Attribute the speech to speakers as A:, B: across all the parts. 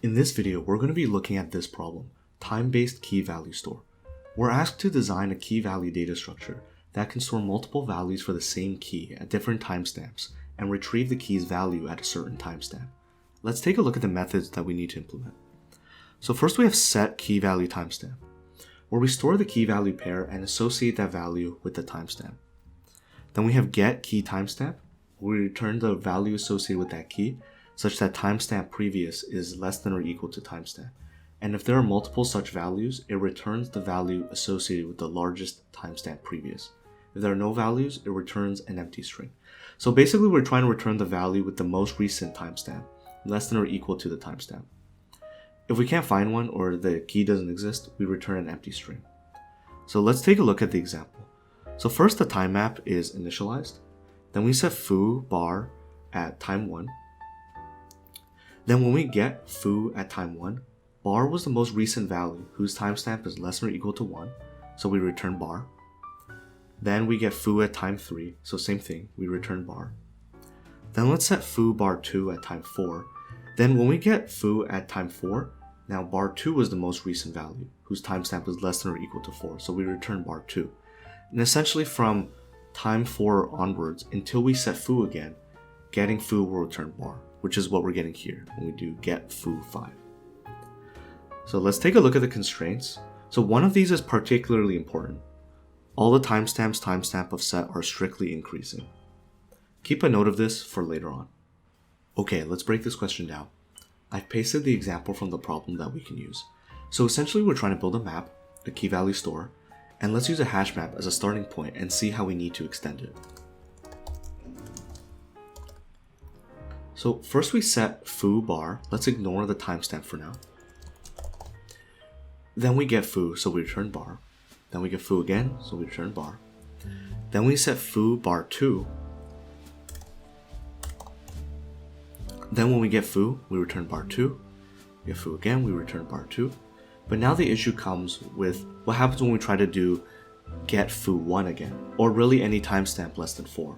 A: In this video, we're going to be looking at this problem, time-based key value store. We're asked to design a key value data structure that can store multiple values for the same key at different timestamps and retrieve the key's value at a certain timestamp. Let's take a look at the methods that we need to implement. So first we have set key value timestamp, where we store the key value pair and associate that value with the timestamp. Then we have get key timestamp, where we return the value associated with that key, such that timestamp previous is less than or equal to timestamp. And if there are multiple such values, it returns the value associated with the largest timestamp previous. If there are no values, it returns an empty string. So basically we're trying to return the value with the most recent timestamp, less than or equal to the timestamp. If we can't find one or the key doesn't exist, we return an empty string. So let's take a look at the example. So first the time map is initialized. Then we set foo bar at time 1. Then when we get foo at time 1, bar was the most recent value whose timestamp is less than or equal to 1, so we return bar. Then we get foo at time 3, so same thing, we return bar. Then let's set foo bar 2 at time 4. Then when we get foo at time 4, now bar 2 was the most recent value whose timestamp is less than or equal to 4, so we return bar 2. And essentially from time 4 onwards until we set foo again, getting foo will return bar, which is what we're getting here when we do get foo 5. So let's take a look at the constraints. So one of these is particularly important. All the timestamp of set are strictly increasing. Keep a note of this for later on. Okay, let's break this question down. I've pasted the example from the problem that we can use. So essentially we're trying to build a map, a key value store, and let's use a hash map as a starting point and see how we need to extend it. So first we set foo bar, let's ignore the timestamp for now. Then we get foo, so we return bar. Then we get foo again, so we return bar. Then we set foo bar 2. Then when we get foo, we return bar 2. We get foo again, we return bar 2. But now the issue comes with what happens when we try to do get foo 1 again, or really any timestamp less than 4.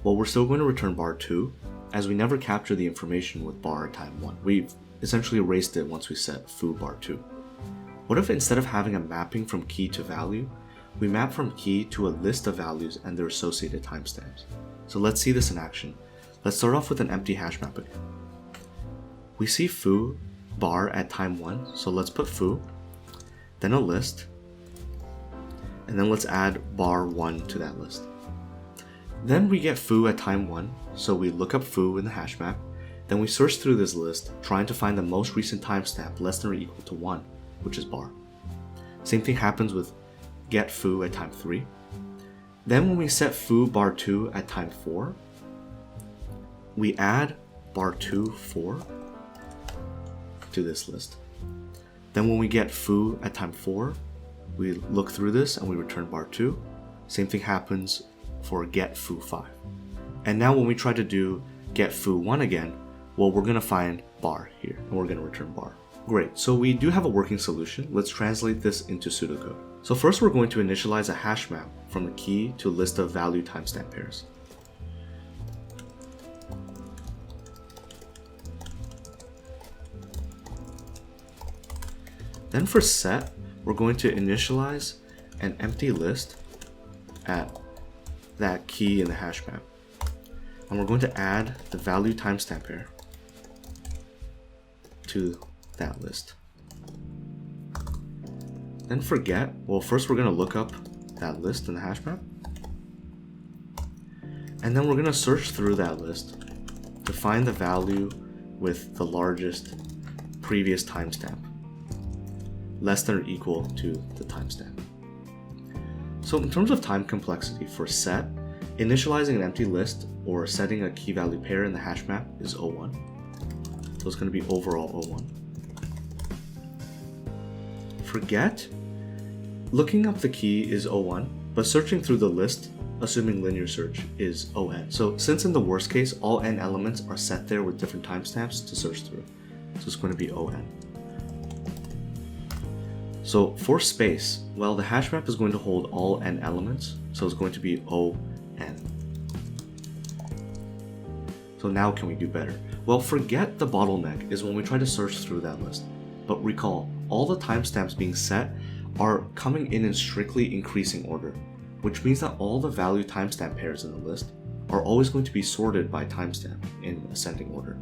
A: Well, we're still going to return bar 2, as we never capture the information with bar at time 1. We've essentially erased it once we set foo bar 2. What if instead of having a mapping from key to value, we map from key to a list of values and their associated timestamps? So let's see this in action. Let's start off with an empty hash map again. We see foo bar at time 1, so let's put foo, then a list, and then let's add bar 1 to that list. Then we get foo at time 1, so we look up foo in the hash map, then we search through this list trying to find the most recent timestamp less than or equal to 1, which is bar. Same thing happens with get foo at time 3. Then when we set foo bar 2 at time 4, we add bar 2 4 to this list. Then when we get foo at time 4, we look through this and we return bar 2. Same thing happens for get foo 5. And now when we try to do get foo 1 again, well, we're going to find bar here and we're going to return bar. Great, so we do have a working solution. Let's translate this into pseudocode. So first we're going to initialize a hash map from the key to a list of value timestamp pairs. Then for set, we're going to initialize an empty list at that key in the hash map. And we're going to add the value timestamp pair to that list. Then for get, well, first we're going to look up that list in the hash map. And then we're going to search through that list to find the value with the largest previous timestamp, less than or equal to the timestamp. So in terms of time complexity for set, initializing an empty list or setting a key value pair in the hash map is O1. So it's going to be overall O1. For get, looking up the key is O1, but searching through the list, assuming linear search, is ON. So since in the worst case, all n elements are set there with different timestamps to search through. So it's going to be ON. So for space, well, the hash map is going to hold all n elements, so it's going to be ON. So now can we do better? Well, forget the bottleneck is when we try to search through that list. But recall, all the timestamps being set are coming in strictly increasing order, which means that all the value timestamp pairs in the list are always going to be sorted by timestamp in ascending order.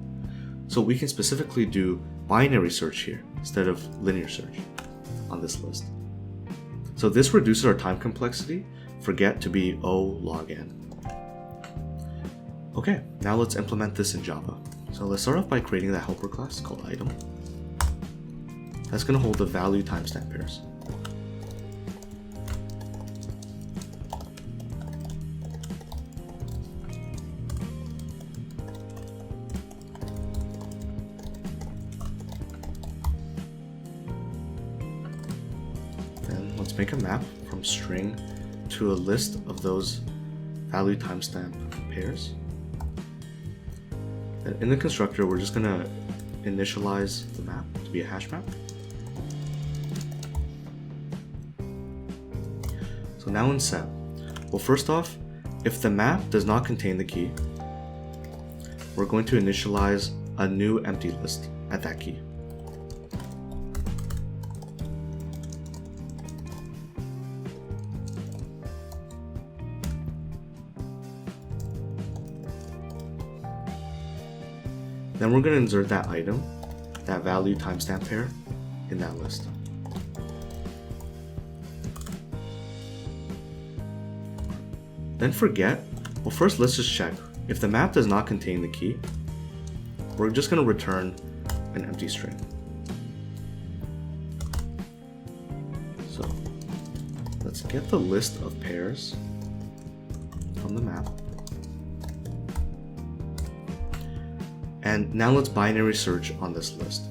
A: So we can specifically do binary search here instead of linear search on this list. So this reduces our time complexity, forget, to be O log n. Okay, now let's implement this in Java. So let's start off by creating that helper class called item. That's going to hold the value timestamp pairs. Then let's make a map from string to a list of those value timestamp pairs. In the constructor, we're just going to initialize the map to be a hash map. So now in set, well, first off, if the map does not contain the key, we're going to initialize a new empty list at that key. Then we're going to insert that item, that value timestamp pair, in that list. Then forget, well, first let's just check. If the map does not contain the key, we're just going to return an empty string. So let's get the list of pairs from the map. And now let's binary search on this list.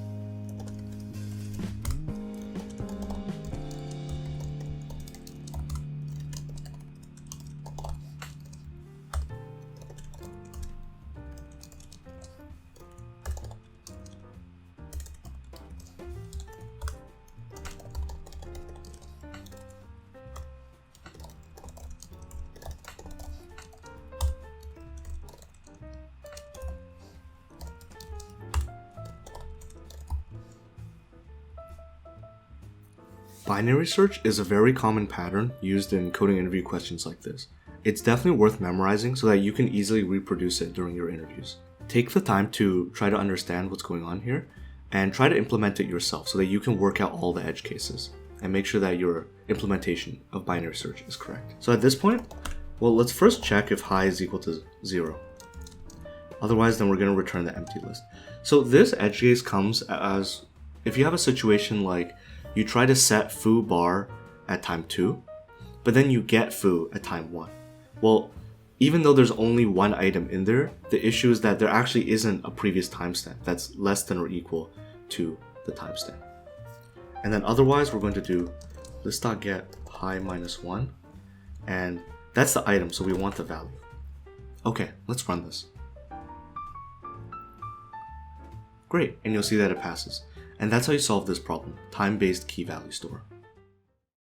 A: Binary search is a very common pattern used in coding interview questions like this. It's definitely worth memorizing so that you can easily reproduce it during your interviews. Take the time to try to understand what's going on here and try to implement it yourself so that you can work out all the edge cases and make sure that your implementation of binary search is correct. So at this point, well, let's first check if high is equal to 0. Otherwise, then we're going to return the empty list. So this edge case comes as if you have a situation like you try to set foo bar at time 2, but then you get foo at time 1. Well, even though there's only one item in there, the issue is that there actually isn't a previous timestamp that's less than or equal to the timestamp. And then otherwise, we're going to do list.get high minus 1, and that's the item, so we want the value. Okay, let's run this. Great, and you'll see that it passes. And that's how you solve this problem, time-based key value store.